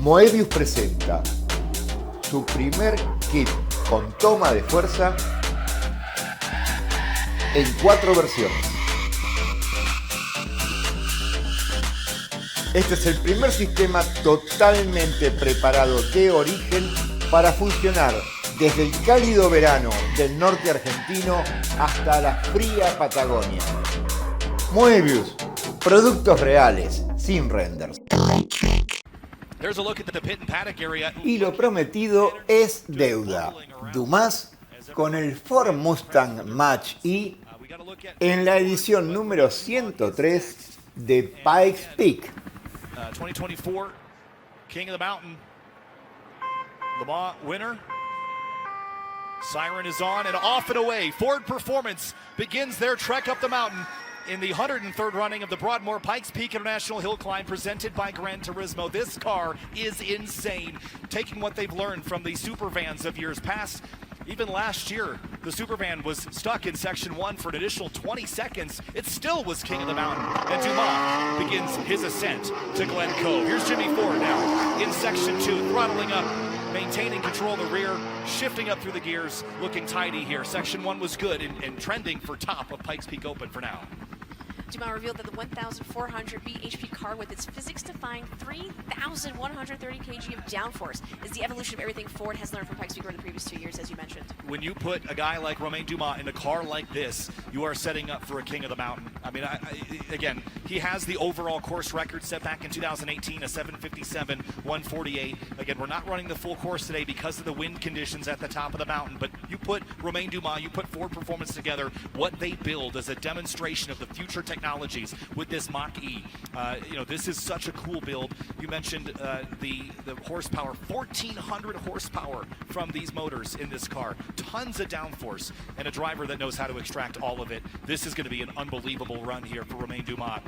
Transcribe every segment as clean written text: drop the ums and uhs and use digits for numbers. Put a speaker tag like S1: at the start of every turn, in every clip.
S1: Moebius presenta su primer kit con toma de fuerza en 4 versiones. Este es el primer sistema totalmente preparado de origen para funcionar desde el cálido verano del norte argentino hasta la fría Patagonia. Moebius, productos reales, sin renders. Y lo prometido es deuda. Dumas con el Ford Mustang Mach-E en la edición número 103 de Pikes Peak.
S2: 2024 King of the Mountain, Le Mans winner. Siren is on and off and away. Ford Performance begins their trek up the mountain in the 103rd running of the Broadmoor Pikes Peak International Hill Climb presented by Gran Turismo. This car is insane, taking what they've learned from the super vans of years past. Even last year, the Supervan was stuck in Section 1 for an additional 20 seconds. It still was king of the mountain. And Dumas begins his ascent to Glen Cove. Here's Jimmy Ford now in Section 2, throttling up, maintaining control of the rear, shifting up through the gears, looking tidy here. Section 1 was good and trending for top of Pikes Peak Open for now.
S3: Dumas revealed that the 1,400 bhp car with its physics-defying 3,130 kg of downforce is the evolution of everything Ford has learned from Pikes Peak over the previous 2 years, as you mentioned.
S2: When you put a guy like Romain Dumas in a car like this, you are setting up for a king of the mountain. I mean, again, he has the overall course record set back in 2018, a 757, 148. Again, we're not running the full course today because of the wind conditions at the top of the mountain, but you put Romain Dumas, you put Ford Performance together, what they build is a demonstration of the future technologies with this Mach-E. This is such a cool build. You mentioned the horsepower, 1,400 horsepower from these motors in this car. Tons of downforce and a driver that knows how to extract all of it. This is going to be an unbelievable run here for Romain Dumas.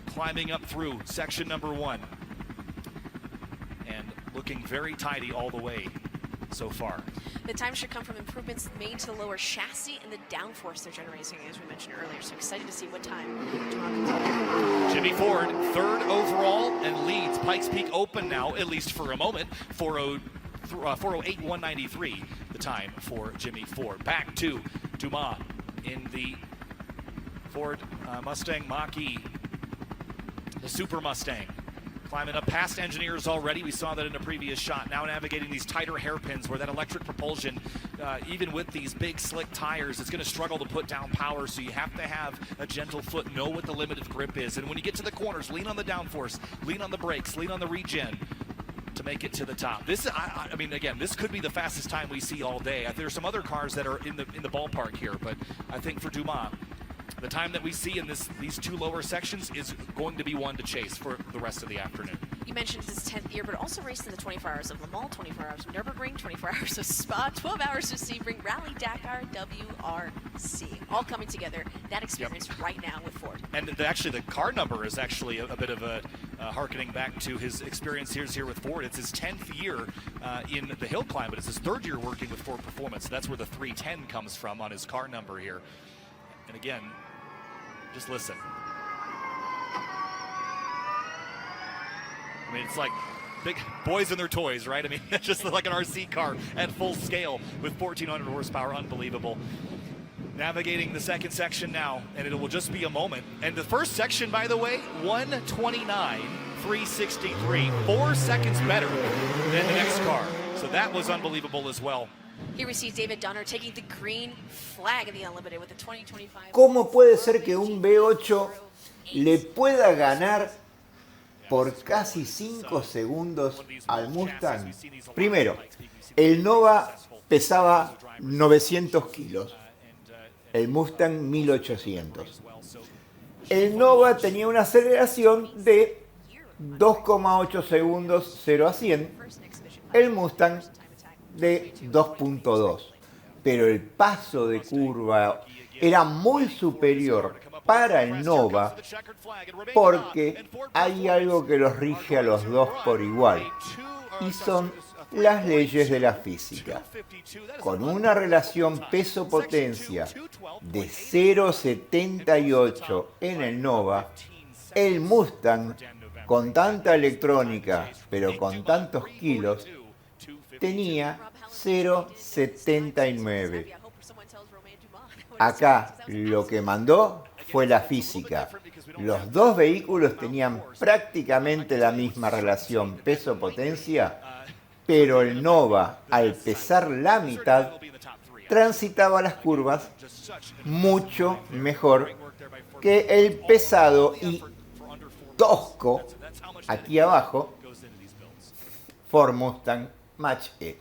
S2: Climbing up through section number 1 and looking very tidy all the way so far.
S3: The time should come from improvements made to the lower chassis and the downforce they're generating, as we mentioned earlier. So excited to see what time
S2: Jimmy Ford, 3rd overall, and leads Pikes Peak Open now, at least for a moment. 4:08.193, the time for Jimmy Ford. Back to Dumas in the Ford Mustang Mach-E, the Super Mustang. Climbing up past engineers already. We saw that in a previous shot. Now navigating these tighter hairpins where that electric propulsion, even with these big slick tires, it's going to struggle to put down power. So you have to have a gentle foot, know what the limit of grip is. And when you get to the corners, lean on the downforce, lean on the brakes, lean on the regen to make it to the top. This, I mean, again, this could be the fastest time we see all day. There's some other cars that are in the ballpark here, but I think for Dumas, the time that we see in these 2 lower sections is going to be one to chase for the rest of the afternoon.
S3: You mentioned it's his 10th year, but also raced in the 24 hours of Le Mans, 24 hours of Nürburgring, 24 hours of Spa, 12 hours of Sebring, Rally Dakar, WRC. All coming together, that experience right now with Ford.
S2: And actually the car number is actually a bit of a harkening back to his experience here with Ford. It's his 10th year in the hill climb, but it's his 3rd year working with Ford Performance. So that's where the 310 comes from on his car number here. And again, just listen. I mean, it's like big boys and their toys, right? I mean, it's just like an RC car at full scale with 1,400 horsepower. Unbelievable. Navigating the second section now, and it will just be a moment. And the first section, by the way, 1:29.363, 4 seconds better than the next car. So that was unbelievable as well.
S3: Here we see David Donner taking the green flag in the Unlimited with the 2025.
S1: ¿Cómo puede ser que un V8 le pueda ganar por casi 5 segundos al Mustang? Primero, el Nova pesaba 900 kilos, el Mustang 1800. El Nova tenía una aceleración de 2,8 segundos 0 a 100, el Mustang de 2.2, pero el paso de curva era muy superior para el Nova porque hay algo que los rige a los dos por igual y son las leyes de la física. Con una relación peso-potencia de 0,78 en el Nova, el Mustang con tanta electrónica, pero con tantos kilos, tenía 0,79. Acá lo que mandó fue la física. Los dos vehículos tenían prácticamente la misma relación peso-potencia, pero el Nova, al pesar la mitad, transitaba las curvas mucho mejor que el pesado y tosco, aquí abajo, Ford Mustang Mach-E.